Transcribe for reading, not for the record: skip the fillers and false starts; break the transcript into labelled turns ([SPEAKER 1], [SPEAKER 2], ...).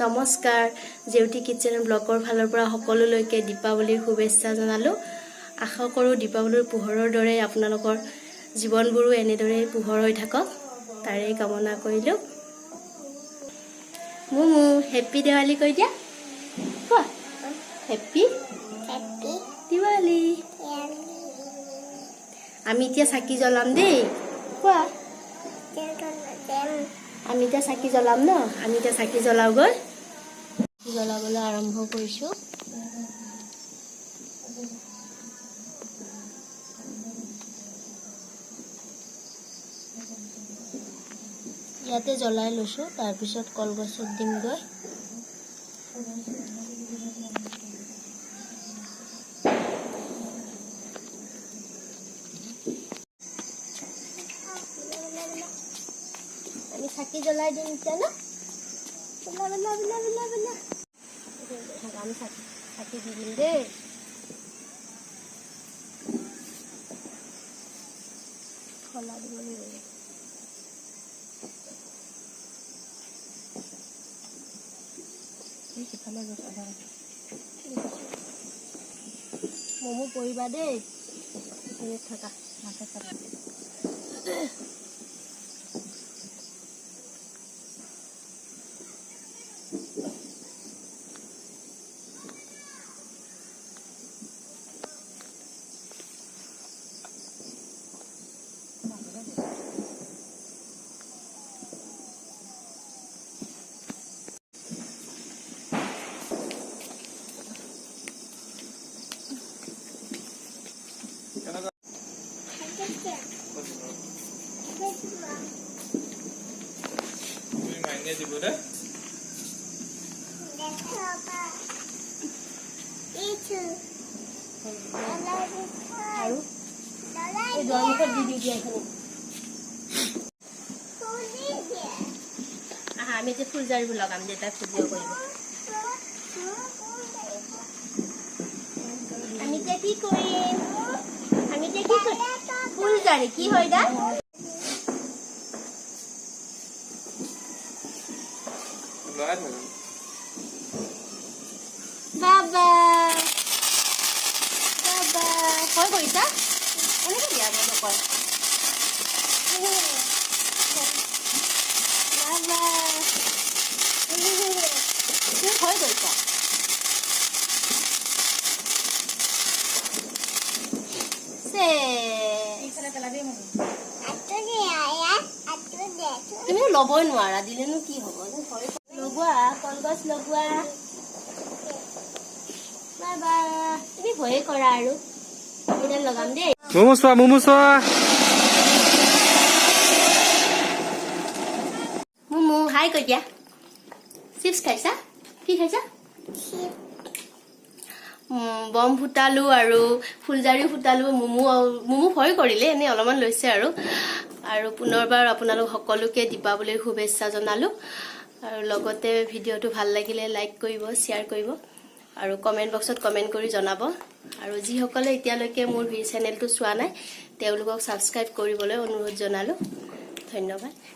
[SPEAKER 1] নমস্কাৰ জেউতি কিচেন ব্লগৰ ফালৰ পৰা সকলোলৈকে দীপাৱলীৰ শুভেচ্ছা জনালো আশা কৰো দীপাৱলীৰ পোহৰৰ দৰে আপোনালোকৰ জীৱনবোৰো এনেদৰে পোহৰ হৈ থাকক তাৰে কামনা কৰিলো মুমু হেপী দিৱালী কৈ দিয়া কোৱা হেপী দিৱালী আমি এতিয়া চাকি জ্বলাম দেই কোৱা আমি এতিয়া চাকি জ্বলাম ন আমি এতিয়া চাকি জ্বলাওগৈ জ্বলাবলৈ আৰম্ভ কৰিছো ইয়াতে জ্বলাই লৈছো তাৰ পিছত কলগছত দিম গৈ আমি চাকি জ্বলাই দিম এতিয়া না আমি চাকি দি দিম দেই খোলা দিব লাগিব মমো কৰিবা দেই থাকা মাথা চাকা আমি যে ফুলজাৰিব লগাম যেটা ফুলিও কৰিব আমি যে কি কৰিম ফুলজাৰি কি হয় দা বাবা হয় কৰিছা এনেকে দিয়া মই নকয় বাবা তুমি হয় কৰিছা তুমি ল'বই নোৱাৰা দিলেনো কি হ'ব লগোৱা কলগছ লগোৱা বাবা তুমি ভয়ে কৰা আৰু এতিয়া লগাম দেই
[SPEAKER 2] মোমো চোৱা
[SPEAKER 1] মুমু হাই কৈ দিয়া চিপছ খাইছা কি খাইছা বম ফুটালো আৰু ফুলজাৰি ফুটালো মুমু ভয় কৰিলে এনে অলপমান লৈছে আৰু পুনৰবাৰ আপোনালোক সকলোকে দীপাৱলীৰ শুভেচ্ছা জনালো আৰু লগতে ভিডিঅ'টো ভাল লাগিলে লাইক কৰিব শ্বেয়াৰ কৰিব আৰু কমেন্ট বক্সত কমেন্ট কৰি জনাব আৰু যিসকলে এতিয়ালৈকে মোৰ চেনেলটো চোৱা নাই তেওঁলোকক সাবস্ক্ৰাইব কৰিবলৈ অনুৰোধ জনালো ধন্যবাদ